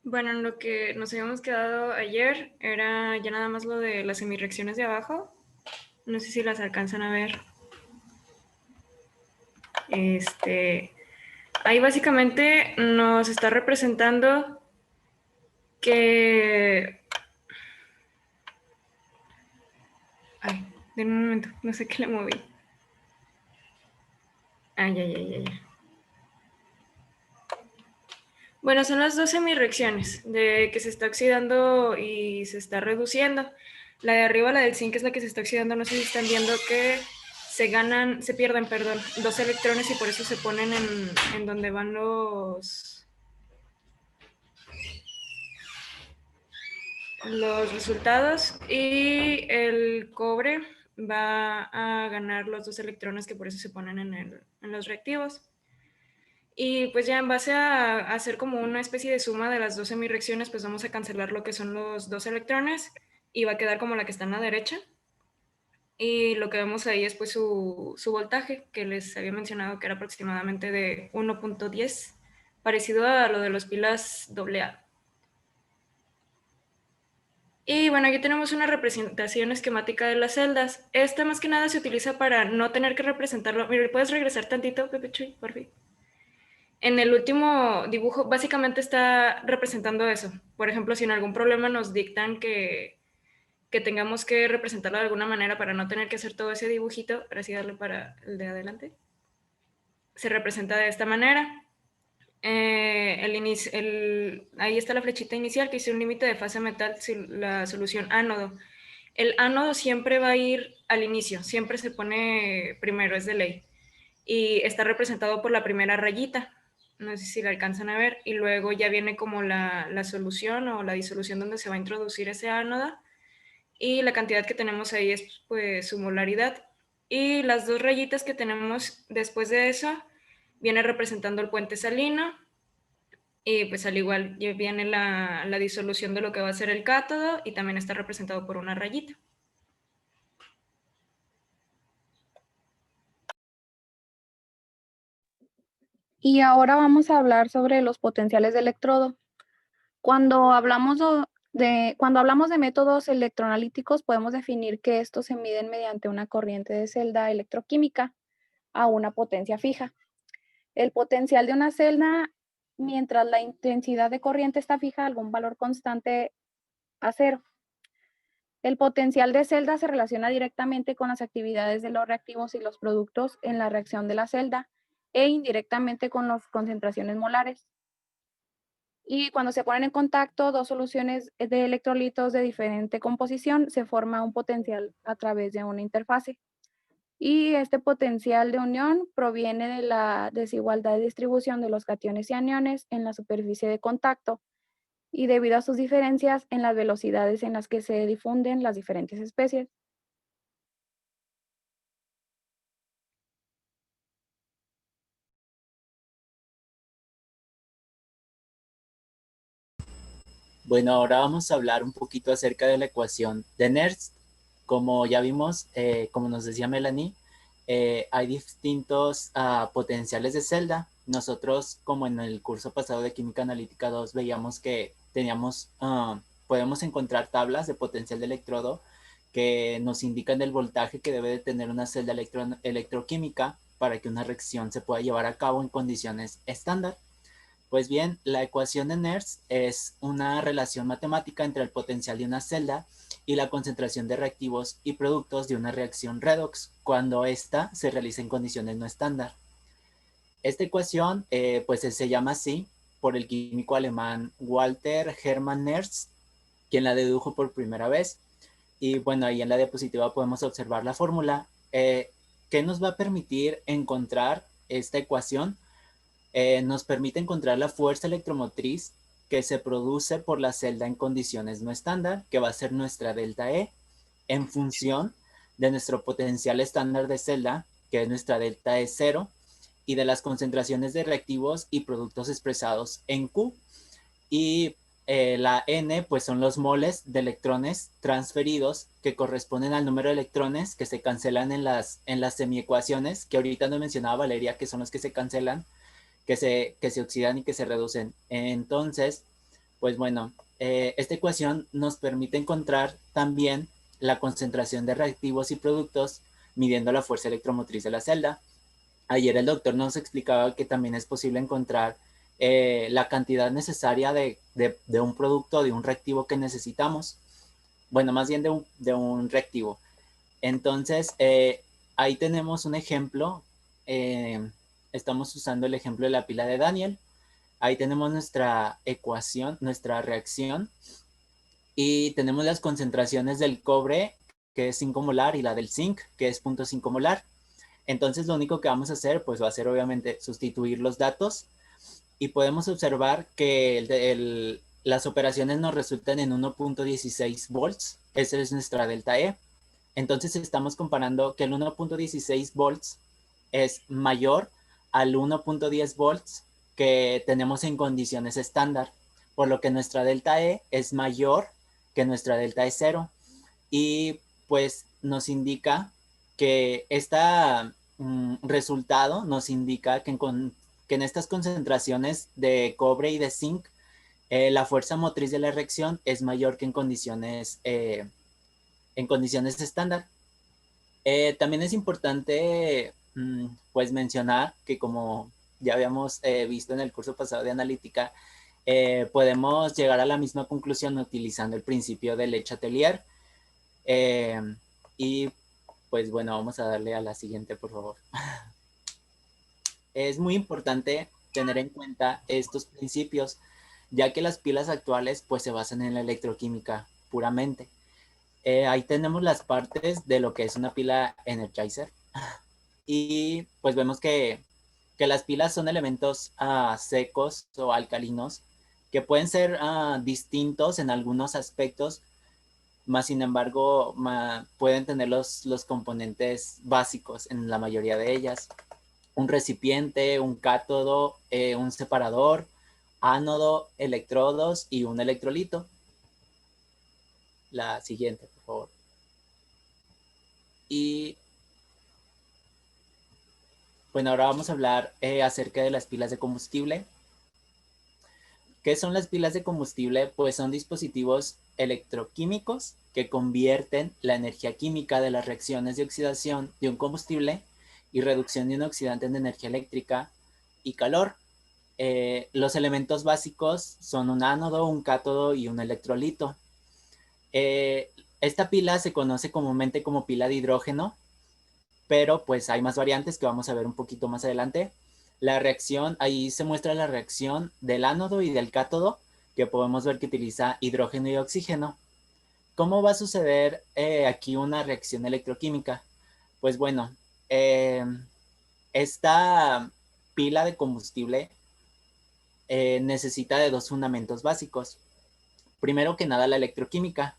Bueno, en lo que nos habíamos quedado ayer era ya nada más lo de las semirreacciones de abajo. No sé si las alcanzan a ver. Ahí básicamente nos está representando que... Ay, de un momento, no sé qué le moví. Ay, ay, ay, ay. Bueno, son las dos semirreacciones de que se está oxidando y se está reduciendo. La de arriba, la del zinc, es la que se está oxidando. No sé si están viendo que se pierden, perdón, dos electrones y por eso se ponen en donde van los resultados. Y el cobre va a ganar los dos electrones que por eso se ponen en los reactivos. Y pues ya en base a hacer como una especie de suma de las dos semirreacciones, pues vamos a cancelar lo que son los dos electrones y va a quedar como la que está en la derecha. Y lo que vemos ahí es pues su voltaje, que les había mencionado que era aproximadamente de 1.10, parecido a lo de los pilas AA. Y bueno, aquí tenemos una representación esquemática de las celdas. Esta más que nada se utiliza para no tener que representarlo. Mira, ¿puedes regresar tantito, Pepe Chuy, por fin? En el último dibujo básicamente está representando eso. Por ejemplo, si en algún problema nos dictan que tengamos que representarlo de alguna manera para no tener que hacer todo ese dibujito, para así darle para el de adelante, se representa de esta manera. Ahí está la flechita inicial que dice un límite de fase metal, la solución ánodo. El ánodo siempre va a ir al inicio, siempre se pone primero, es de ley. Y está representado por la primera rayita, no sé si la alcanzan a ver, y luego ya viene como la solución o la disolución donde se va a introducir ese ánodo, y la cantidad que tenemos ahí es pues su molaridad. Y las dos rayitas que tenemos después de eso viene representando el puente salino, y pues al igual ya viene la disolución de lo que va a ser el cátodo y también está representado por una rayita. Y ahora vamos a hablar sobre los potenciales de electrodo. Cuando hablamos cuando hablamos de métodos electroanalíticos, podemos definir que estos se miden mediante una corriente de celda electroquímica a una potencia fija. El potencial de una celda, mientras la intensidad de corriente está fija a algún valor constante a cero. El potencial de celda se relaciona directamente con las actividades de los reactivos y los productos en la reacción de la celda e indirectamente con las concentraciones molares. Y cuando se ponen en contacto dos soluciones de electrolitos de diferente composición, se forma un potencial a través de una interfase. Y este potencial de unión proviene de la desigualdad de distribución de los cationes y aniones en la superficie de contacto y debido a sus diferencias en las velocidades en las que se difunden las diferentes especies. Bueno, ahora vamos a hablar un poquito acerca de la ecuación de Nernst. Como ya vimos, como nos decía Melanie, hay distintos potenciales de celda. Nosotros, como en el curso pasado de Química Analítica 2, veíamos que podemos encontrar tablas de potencial de electrodo que nos indican el voltaje que debe de tener una celda electroquímica para que una reacción se pueda llevar a cabo en condiciones estándar. Pues bien, la ecuación de Nernst es una relación matemática entre el potencial de una celda y la concentración de reactivos y productos de una reacción redox cuando ésta se realiza en condiciones no estándar. Esta ecuación pues se llama así por el químico alemán Walter Hermann Nernst, quien la dedujo por primera vez. Y bueno, ahí en la diapositiva podemos observar la fórmula que nos va a permitir encontrar esta ecuación. Nos permite encontrar la fuerza electromotriz que se produce por la celda en condiciones no estándar, que va a ser nuestra delta E, en función de nuestro potencial estándar de celda, que es nuestra delta E0, y de las concentraciones de reactivos y productos expresados en Q. Y la N, pues son los moles de electrones transferidos que corresponden al número de electrones que se cancelan en las semiecuaciones, que ahorita no mencionaba Valeria, que son los que se cancelan, que se oxidan y que se reducen. Entonces, Pues bueno, esta ecuación nos permite encontrar también la concentración de reactivos y productos midiendo la fuerza electromotriz de la celda. Ayer el doctor nos explicaba que también es posible encontrar la cantidad necesaria de un producto, de un reactivo que necesitamos. Bueno, más bien de un reactivo. Entonces, ahí tenemos un ejemplo. Estamos usando el ejemplo de la pila de Daniel. Ahí tenemos nuestra ecuación, nuestra reacción. Y tenemos las concentraciones del cobre, que es 5 molar, y la del zinc, que es 0.5 molar. Entonces, lo único que vamos a hacer, pues va a ser obviamente sustituir los datos y podemos observar que las operaciones nos resultan en 1.16 volts. Esa es nuestra delta E. Entonces, estamos comparando que el 1.16 volts es mayor al 1.10 volts que tenemos en condiciones estándar, por lo que nuestra delta E es mayor que nuestra delta E0. Y pues nos indica que este resultado nos indica que en estas concentraciones de cobre y de zinc, la fuerza motriz de la reacción es mayor que en condiciones estándar. También es importante pues mencionar que como ya habíamos visto en el curso pasado de analítica, podemos llegar a la misma conclusión utilizando el principio de Le Chatelier. Y pues bueno, vamos a darle a la siguiente, por favor. Es muy importante tener en cuenta estos principios, ya que las pilas actuales pues se basan en la electroquímica puramente. Ahí tenemos las partes de lo que es una pila Energizer. Y pues vemos que las pilas son elementos secos o alcalinos que pueden ser distintos en algunos aspectos, más sin embargo pueden tener los componentes básicos en la mayoría de ellas. Un recipiente, un cátodo, un separador, ánodo, electrodos y un electrolito. La siguiente, por favor. Y bueno, ahora vamos a hablar acerca de las pilas de combustible. ¿Qué son las pilas de combustible? Pues son dispositivos electroquímicos que convierten la energía química de las reacciones de oxidación de un combustible y reducción de un oxidante en energía eléctrica y calor. Los elementos básicos son un ánodo, un cátodo y un electrolito. Esta pila se conoce comúnmente como pila de hidrógeno, pero pues hay más variantes que vamos a ver un poquito más adelante. La reacción, ahí se muestra la reacción del ánodo y del cátodo, que podemos ver que utiliza hidrógeno y oxígeno. ¿Cómo va a suceder aquí una reacción electroquímica? Pues bueno, esta pila de combustible necesita de dos fundamentos básicos. Primero que nada, la electroquímica.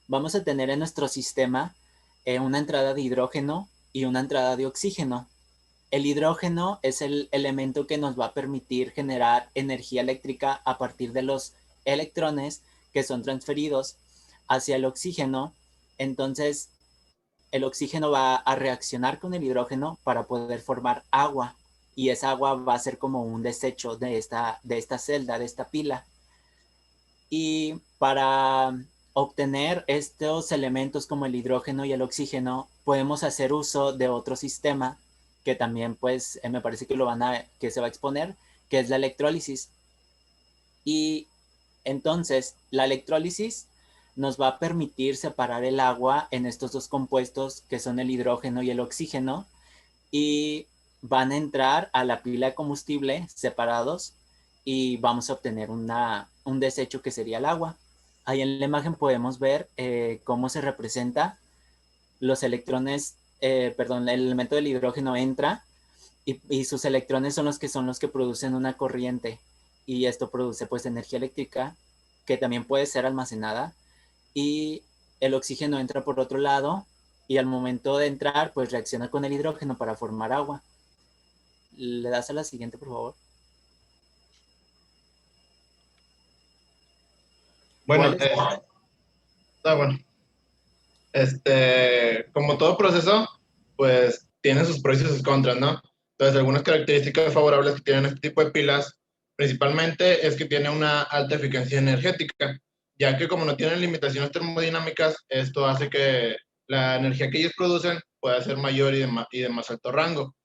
Vamos a tener en nuestro sistema una entrada de hidrógeno y una entrada de oxígeno. El hidrógeno es el elemento que nos va a permitir generar energía eléctrica a partir de los electrones que son transferidos hacia el oxígeno. Entonces, el oxígeno va a reaccionar con el hidrógeno para poder formar agua. Y esa agua va a ser como un desecho de esta celda, de esta pila. Y para obtener estos elementos como el hidrógeno y el oxígeno, podemos hacer uso de otro sistema que también pues me parece que que se va a exponer, que es la electrólisis. Y entonces la electrólisis nos va a permitir separar el agua en estos dos compuestos que son el hidrógeno y el oxígeno y van a entrar a la pila de combustible separados y vamos a obtener un desecho que sería el agua. Ahí en la imagen podemos ver cómo se representa los electrones, el elemento del hidrógeno entra y sus electrones son los que producen una corriente y esto produce pues energía eléctrica que también puede ser almacenada y el oxígeno entra por otro lado y al momento de entrar pues reacciona con el hidrógeno para formar agua. ¿Le das a la siguiente, por favor? Bueno, bueno. Como todo proceso, pues tiene sus pros y sus contras, ¿no? Entonces, algunas características favorables que tienen este tipo de pilas, Principalmente es que tiene una alta eficacia energética, ya que como no tienen limitaciones termodinámicas, esto hace que la energía que ellos producen pueda ser mayor y de más alto rango.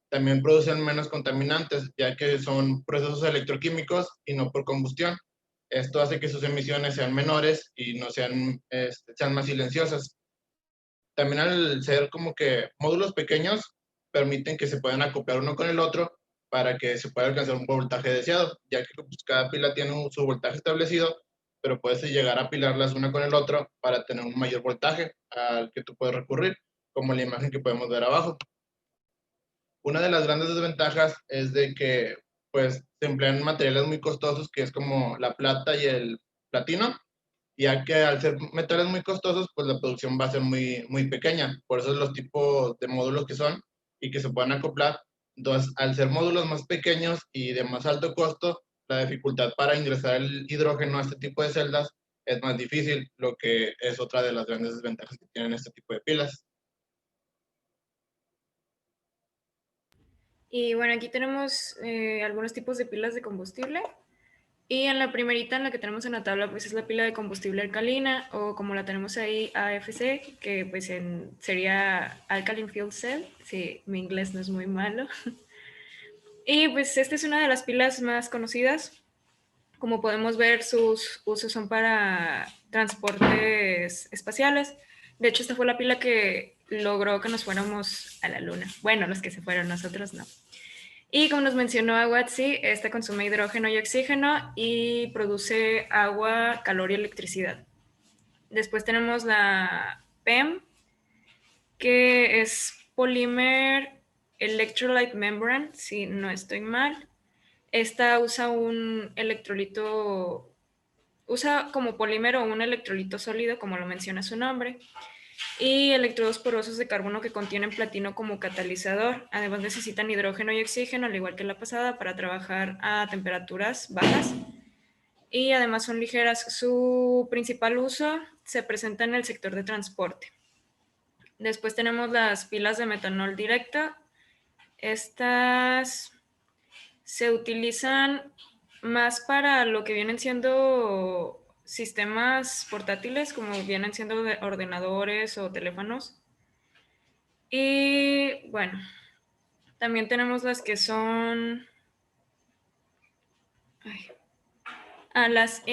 También producen menos contaminantes, ya que son procesos electroquímicos y no por combustión. Esto hace que sus emisiones sean menores y no sean más silenciosas. También al ser como que módulos pequeños, permiten que se puedan acoplar uno con el otro para que se pueda alcanzar un voltaje deseado, ya que pues, cada pila tiene su voltaje establecido, pero puedes llegar a apilarlas una con el otro para tener un mayor voltaje al que tú puedes recurrir, como la imagen que podemos ver abajo. Una de las grandes desventajas es de que pues se emplean materiales muy costosos, que es como la plata y el platino, ya que al ser metales muy costosos, pues la producción va a ser muy pequeña. Por eso es los tipos de módulos que son y que se puedan acoplar. Entonces, al ser módulos más pequeños y de más alto costo, la dificultad para ingresar el hidrógeno a este tipo de celdas es más difícil, lo que es otra de las grandes desventajas que tienen este tipo de pilas. Y bueno, aquí tenemos algunos tipos de pilas de combustible. Y en la primerita, en la que tenemos en la tabla, pues es la pila de combustible alcalina, o como la tenemos ahí, AFC, que pues sería Alkaline Fuel Cell, si mi inglés no es muy malo. Y pues esta es una de las pilas más conocidas. Como podemos ver, sus usos son para transportes espaciales. De hecho, esta fue la pila que logró que nos fuéramos a la Luna. Bueno, los que se fueron, nosotros no. Y como nos mencionó Aguatsi, esta consume hidrógeno y oxígeno y produce agua, calor y electricidad. Después tenemos la PEM, que es Polymer Electrolyte Membrane, si no estoy mal. Esta usa un electrolito, usa como polímero un electrolito sólido, como lo menciona su nombre, y electrodos porosos de carbono que contienen platino como catalizador. Además necesitan hidrógeno y oxígeno, al igual que la pasada, para trabajar a temperaturas bajas. Y además son ligeras. Su principal uso se presenta en el sector de transporte. Después tenemos las pilas de metanol directo. Estas se utilizan más para lo que vienen siendo sistemas portátiles, como vienen siendo ordenadores o teléfonos. Y bueno, también tenemos las que son las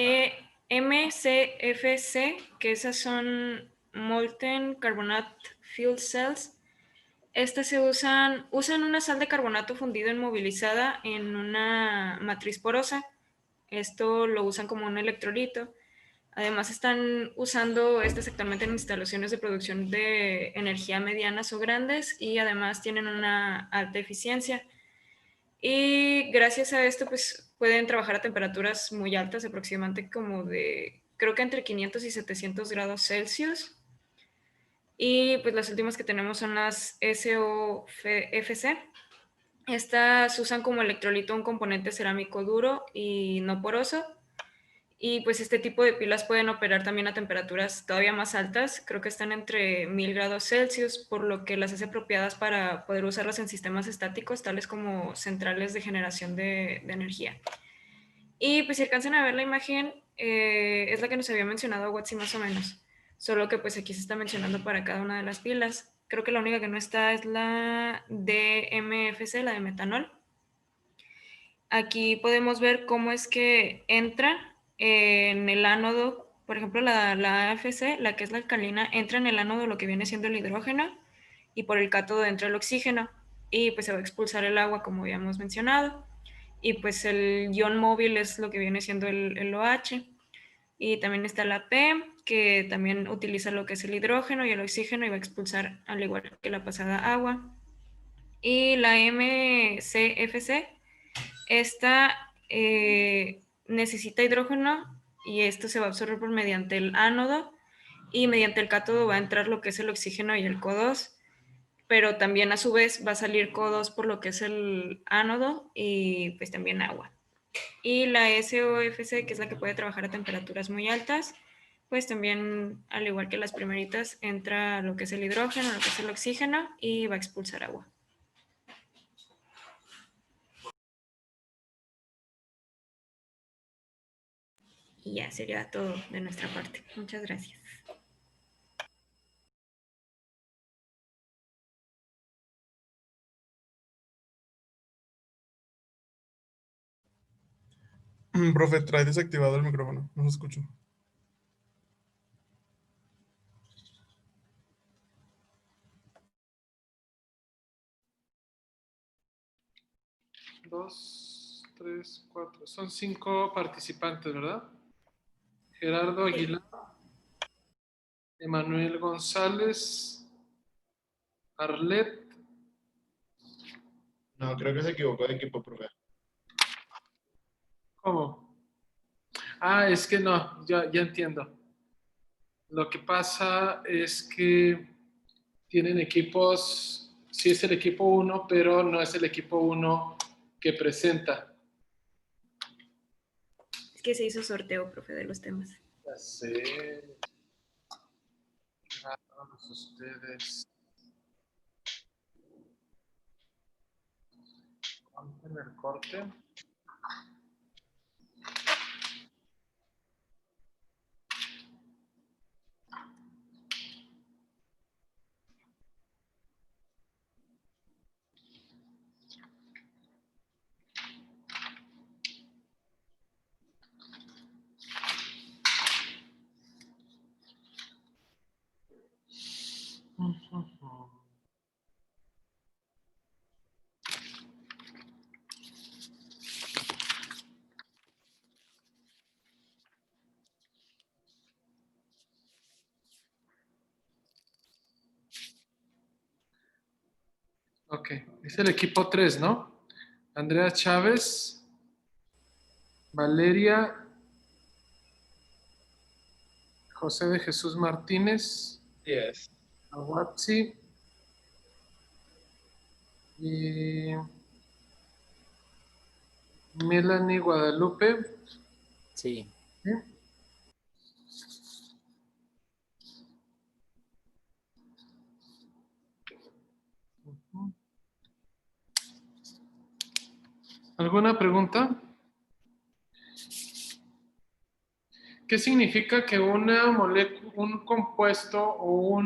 MCFC, que esas son Molten Carbonate Fuel Cells. Estas usan una sal de carbonato fundido inmovilizada en una matriz porosa. Esto lo usan como un electrolito. Además están usando estas actualmente en instalaciones de producción de energía medianas o grandes, y además tienen una alta eficiencia. Y gracias a esto pues pueden trabajar a temperaturas muy altas, aproximadamente como creo que entre 500 y 700 grados Celsius. Y pues las últimas que tenemos son las SOFC. Estas usan como electrolito un componente cerámico duro y no poroso. Y pues este tipo de pilas pueden operar también a temperaturas todavía más altas, creo que están entre 1000 grados Celsius, por lo que las hace apropiadas para poder usarlas en sistemas estáticos, tales como centrales de generación de energía. Y pues si alcanzan a ver la imagen, es la que nos había mencionado Watsi más o menos, solo que pues aquí se está mencionando para cada una de las pilas. Creo que la única que no está es la DMFC, la de metanol. Aquí podemos ver cómo es que entra en el ánodo, por ejemplo, la AFC, la que es la alcalina, entra en el ánodo lo que viene siendo el hidrógeno, y por el cátodo entra el oxígeno, y pues se va a expulsar el agua, como habíamos mencionado, y pues el ion móvil es lo que viene siendo el OH. Y también está la P, que también utiliza lo que es el hidrógeno y el oxígeno y va a expulsar al igual que la pasada agua. Y la MCFC, esta necesita hidrógeno, y esto se va a absorber mediante el ánodo, y mediante el cátodo va a entrar lo que es el oxígeno y el CO2, pero también a su vez va a salir CO2 por lo que es el ánodo y pues también agua. Y la SOFC, que es la que puede trabajar a temperaturas muy altas, pues también, al igual que las primeritas, entra lo que es el hidrógeno, lo que es el oxígeno, y va a expulsar agua. Y ya sería todo de nuestra parte. Muchas gracias. Profe, trae desactivado el micrófono. No se escucha. Dos, tres, cuatro. Son 5 participantes, ¿verdad? Gerardo Aguilar, Emanuel González, Arlet. No, creo que se equivocó de equipo, profe. ¿Cómo? Ah, es que no, ya entiendo. Lo que pasa es que tienen equipos, sí es el equipo 1, pero no es el equipo 1 que presenta. Es que se hizo sorteo, profe, de los temas. Ya sé. A todos ustedes. En el corte. Ok, es el equipo 3, ¿no? Andrea Chávez, Valeria, José de Jesús Martínez, Yes. Aguatsi y Melanie Guadalupe. Sí. ¿Sí? ¿Alguna pregunta? ¿Qué significa que un compuesto o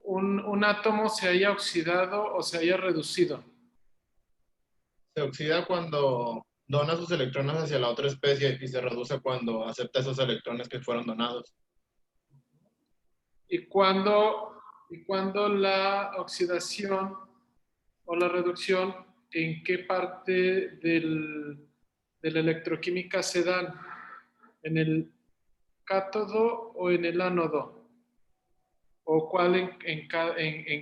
un átomo se haya oxidado o se haya reducido? Se oxida cuando dona sus electrones hacia la otra especie y se reduce cuando acepta esos electrones que fueron donados. ¿Y cuando la oxidación o la reducción, en qué parte de la electroquímica se dan? ¿En el cátodo o en el ánodo? ¿O cuál en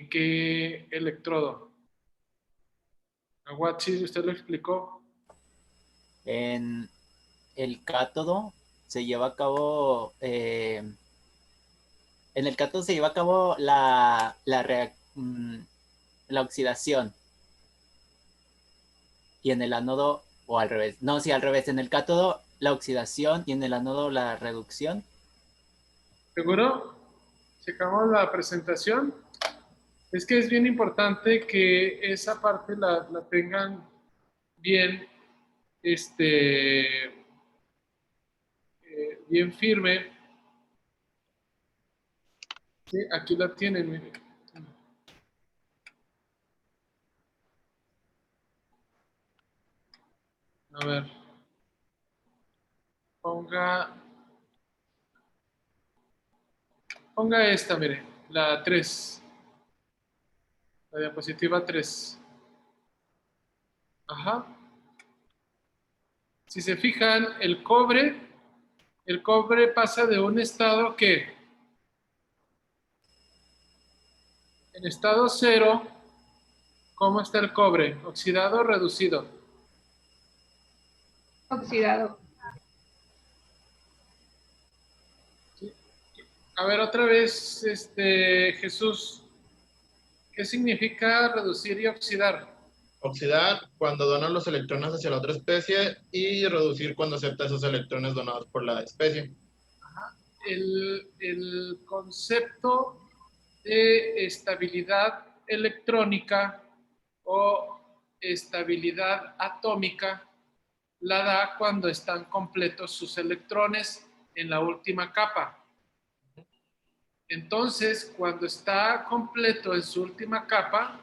qué electrodo? Aguatsi, ¿usted lo explicó? En el cátodo se lleva a cabo, en el cátodo se lleva a cabo la oxidación. Y en el ánodo, o al revés. No, sí, al revés. En el cátodo la oxidación y en el ánodo la reducción. ¿Seguro? ¿Checamos la presentación? Es que es bien importante que esa parte la tengan bien, bien firme. Sí, aquí la tienen, mire. A ver. Ponga esta, mire, la 3. La diapositiva 3. Ajá. Si se fijan, el cobre pasa de un estado que en estado 0, ¿cómo está el cobre? ¿Oxidado o reducido? Oxidado. ¿Sí? A ver, otra vez, Jesús, ¿qué significa reducir y oxidar? Oxidar cuando dona los electrones hacia la otra especie y reducir cuando acepta esos electrones donados por la especie. El concepto de estabilidad electrónica o estabilidad atómica la da cuando están completos sus electrones en la última capa. Entonces, cuando está completo en su última capa,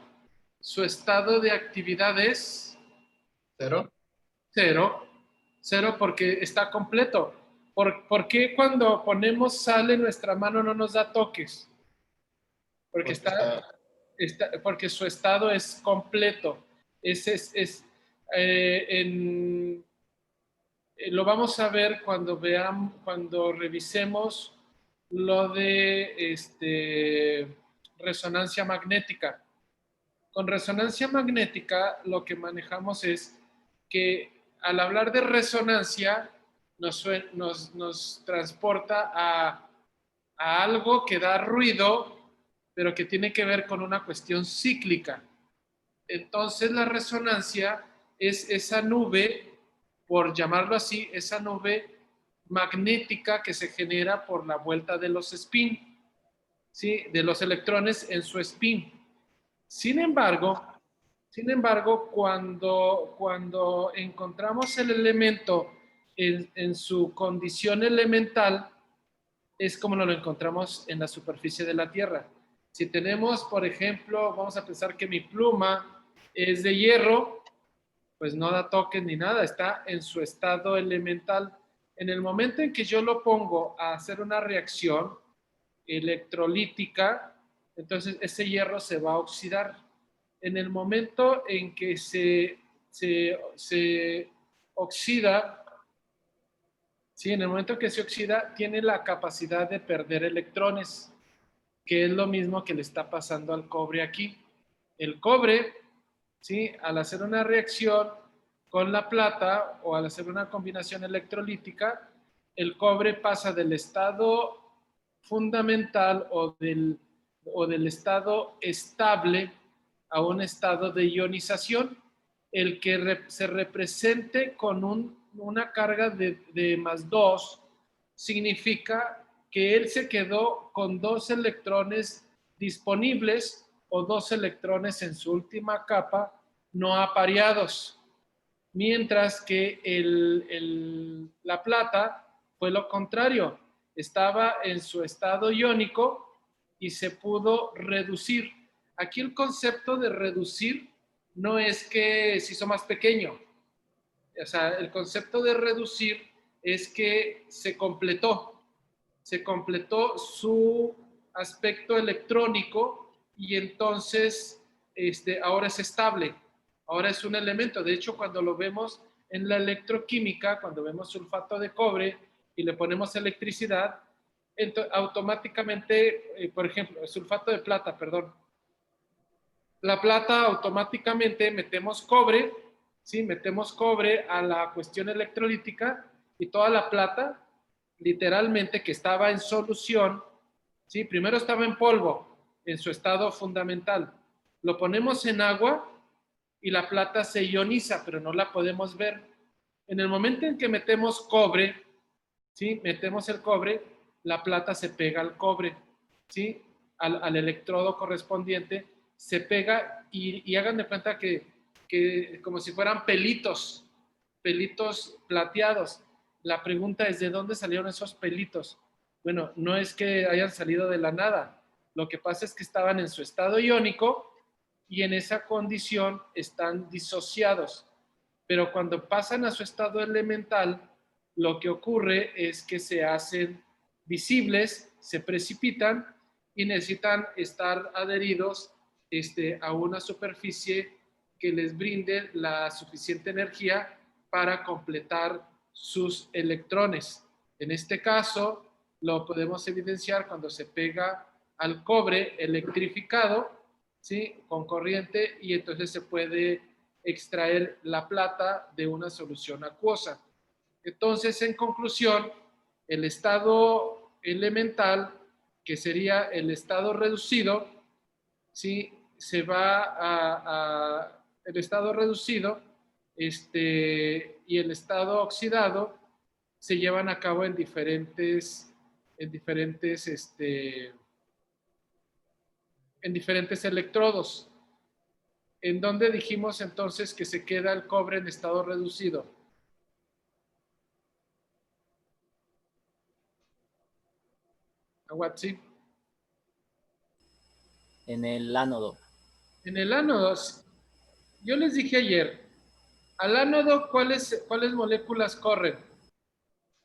su estado de actividad es ¿Cero? cero. Cero porque está completo. ¿Por qué cuando ponemos sal en nuestra mano no nos da toques? Porque porque su estado es completo. Lo vamos a ver cuando revisemos lo de resonancia magnética. Con resonancia magnética lo que manejamos es que al hablar de resonancia nos transporta a algo que da ruido, pero que tiene que ver con una cuestión cíclica. Entonces la resonancia es esa nube, por llamarlo así, esa nube magnética que se genera por la vuelta de los spin, ¿sí? De los electrones en su spin. Sin embargo, cuando encontramos el elemento en su condición elemental, es como nos lo encontramos en la superficie de la Tierra. Si tenemos, por ejemplo, vamos a pensar que mi pluma es de hierro, pues no da toques ni nada, está en su estado elemental. En el momento en que yo lo pongo a hacer una reacción electrolítica, entonces ese hierro se va a oxidar. En el momento en que se oxida, ¿sí? En el momento que se oxida, tiene la capacidad de perder electrones, que es lo mismo que le está pasando al cobre aquí. El cobre, ¿sí? Al hacer una reacción con la plata o al hacer una combinación electrolítica, el cobre pasa del estado fundamental o del estado estable a un estado de ionización, el que se represente con una carga de +2 significa que él se quedó con 2 electrones disponibles o 2 electrones en su última capa no apareados, mientras que la plata fue lo contrario, estaba en su estado iónico y se pudo reducir. Aquí el concepto de reducir no es que se hizo más pequeño, o sea, el concepto de reducir es que se completó su aspecto electrónico y entonces ahora es estable, ahora es un elemento. De hecho, cuando lo vemos en la electroquímica, cuando vemos sulfato de cobre y le ponemos electricidad, automáticamente, por ejemplo, sulfato de plata, perdón. La plata automáticamente metemos cobre, ¿sí? Metemos cobre a la cuestión electrolítica y toda la plata, literalmente que estaba en solución, ¿sí? Primero estaba en polvo, en su estado fundamental. Lo ponemos en agua y la plata se ioniza, pero no la podemos ver. En el momento en que metemos cobre, ¿sí? Metemos el cobre, la plata se pega al cobre, ¿sí? Al electrodo correspondiente, se pega y hagan de cuenta que como si fueran pelitos plateados. La pregunta es, ¿de dónde salieron esos pelitos? Bueno, no es que hayan salido de la nada. Lo que pasa es que estaban en su estado iónico y en esa condición están disociados. Pero cuando pasan a su estado elemental, lo que ocurre es que se hacen visibles, se precipitan y necesitan estar adheridos a una superficie que les brinde la suficiente energía para completar sus electrones. En este caso, lo podemos evidenciar cuando se pega al cobre electrificado, ¿sí? Con corriente, y entonces se puede extraer la plata de una solución acuosa. Entonces, en conclusión, el estado elemental, que sería el estado reducido, ¿sí? Se va el estado reducido y el estado oxidado se llevan a cabo en diferentes electrodos. ¿En dónde dijimos entonces que se queda el cobre en estado reducido? kilowatt, sí. En el ánodo. En el ánodo, yo les dije ayer, al ánodo, ¿cuáles moléculas corren?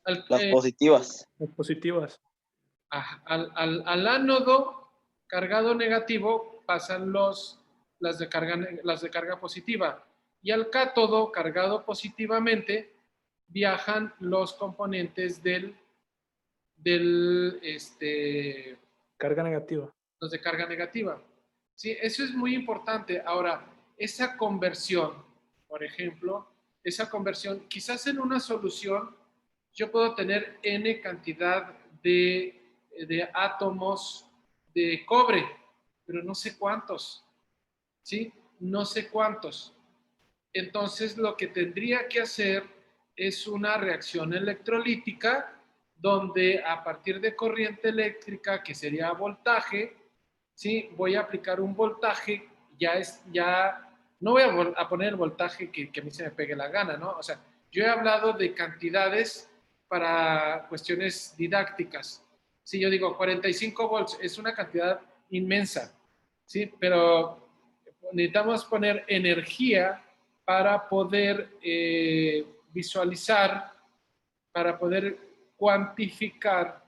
Las positivas. Las positivas. Al ánodo cargado negativo pasan las de carga positiva, y al cátodo cargado positivamente viajan los componentes Carga negativa. los de carga negativa. Sí, eso es muy importante. Ahora, esa conversión, por ejemplo, esa conversión, quizás en una solución yo puedo tener N cantidad de átomos de cobre, pero no sé cuántos, ¿sí? No sé cuántos. Entonces, lo que tendría que hacer es una reacción electrolítica donde a partir de corriente eléctrica, que sería voltaje, ¿sí? Voy a aplicar un voltaje, no voy a poner el voltaje que a mí se me pegue la gana, ¿no? O sea, yo he hablado de cantidades para cuestiones didácticas. Si yo digo 45 volts, es una cantidad inmensa, ¿sí? Pero necesitamos poner energía para poder visualizar, para poder cuantificar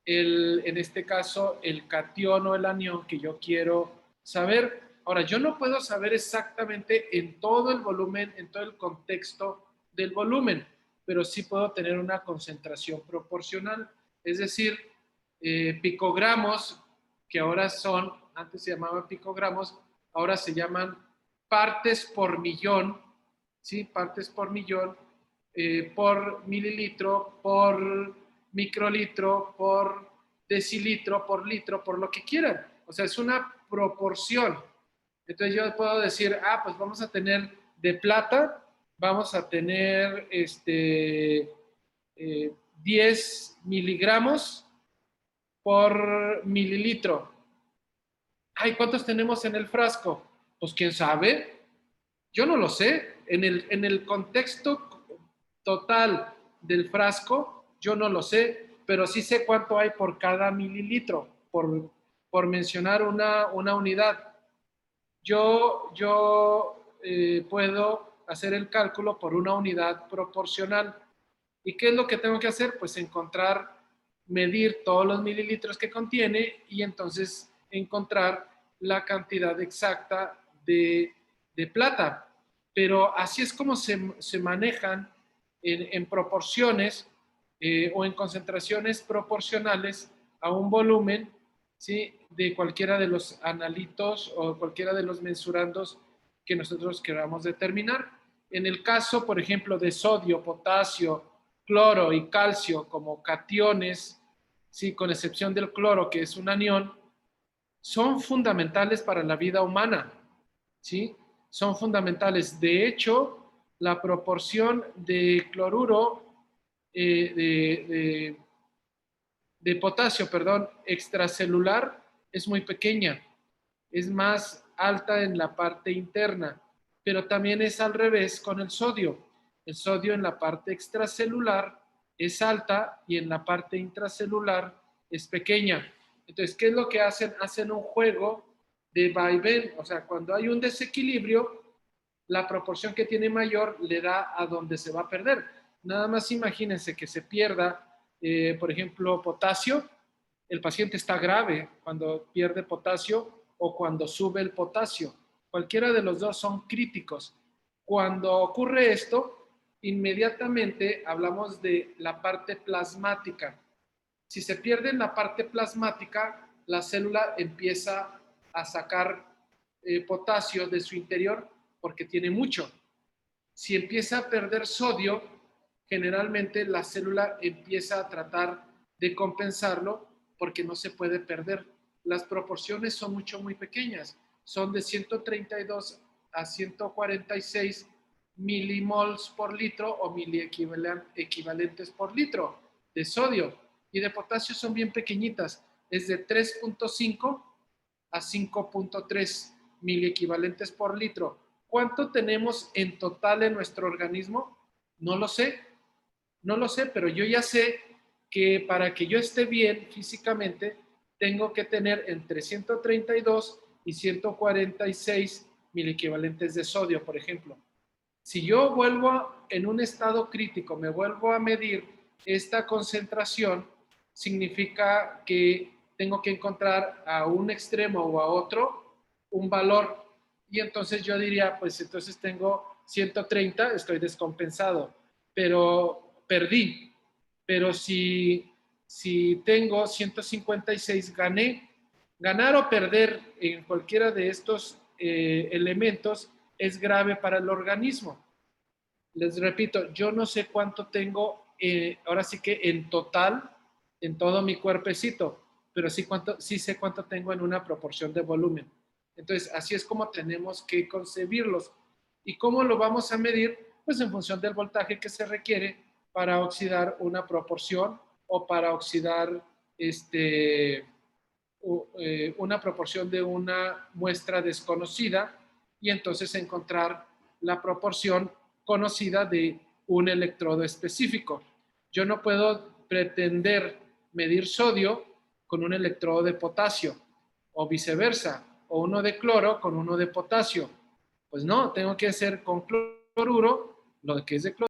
en este caso, el catión o el anión que yo quiero saber. Ahora, yo no puedo saber exactamente en todo el volumen, en todo el contexto del volumen, pero sí puedo tener una concentración proporcional. Es decir, picogramos, que ahora antes se llamaban picogramos, ahora se llaman partes por millón, ¿sí? Partes por millón, por mililitro, por microlitro, por decilitro, por litro, por lo que quieran. O sea, es una proporción. Entonces yo puedo decir, pues vamos a tener de plata, vamos a tener 10 miligramos por mililitro. ¿Cuántos tenemos en el frasco? Pues quién sabe. Yo no lo sé. En el contexto total del frasco, yo no lo sé, pero sí sé cuánto hay por cada mililitro, por mencionar una unidad. Yo puedo hacer el cálculo por una unidad proporcional. ¿Y qué es lo que tengo que hacer? Pues medir todos los mililitros que contiene y entonces encontrar la cantidad exacta de plata. Pero así es como se manejan en proporciones o en concentraciones proporcionales a un volumen, ¿sí? De cualquiera de los analitos o cualquiera de los mensurandos que nosotros queramos determinar. En el caso, por ejemplo, de sodio, potasio, cloro y calcio como cationes, ¿sí? Con excepción del cloro, que es un anión, son fundamentales para la vida humana, ¿sí? Son fundamentales. De hecho, la proporción de cloruro, de potasio, extracelular es muy pequeña. Es más alta en la parte interna, pero también es al revés con el sodio. El sodio en la parte extracelular es alta y en la parte intracelular es pequeña. Entonces, ¿qué es lo que hacen? Hacen un juego de vaivén. O sea, cuando hay un desequilibrio, la proporción que tiene mayor le da a donde se va a perder. Nada más imagínense que se pierda, por ejemplo, potasio. El paciente está grave cuando pierde potasio o cuando sube el potasio. Cualquiera de los dos son críticos. Cuando ocurre esto, inmediatamente hablamos de la parte plasmática. Si se pierde en la parte plasmática, la célula empieza a sacar potasio de su interior porque tiene mucho. Si empieza a perder sodio, generalmente la célula empieza a tratar de compensarlo porque no se puede perder. Las proporciones son muy pequeñas. Son de 132 a 146 milimols por litro o miliequivalentes por litro de sodio. Y de potasio son bien pequeñitas. Es de 3.5 a 5.3 miliequivalentes por litro. ¿Cuánto tenemos en total en nuestro organismo? No lo sé, pero yo ya sé que para que yo esté bien físicamente, tengo que tener entre 132 y 146 miliequivalentes de sodio, por ejemplo. Si yo vuelvo en un estado crítico, me vuelvo a medir esta concentración, significa que tengo que encontrar a un extremo o a otro un valor. Y entonces yo diría, pues entonces tengo 130, estoy descompensado, pero perdí. Pero si tengo 156, gané. Ganar o perder en cualquiera de estos elementos es grave para el organismo. Les repito, yo no sé cuánto tengo, ahora sí que en total, en todo mi cuerpecito, pero sí sé cuánto tengo en una proporción de volumen. Entonces, así es como tenemos que concebirlos. ¿Y cómo lo vamos a medir? Pues en función del voltaje que se requiere para oxidar una proporción o para oxidar una proporción de una muestra desconocida y entonces encontrar la proporción conocida de un electrodo específico. Yo no puedo pretender medir sodio con un electrodo de potasio o viceversa, o uno de cloro con uno de potasio. Pues no, tengo que hacer con cloruro, lo que es de cloro,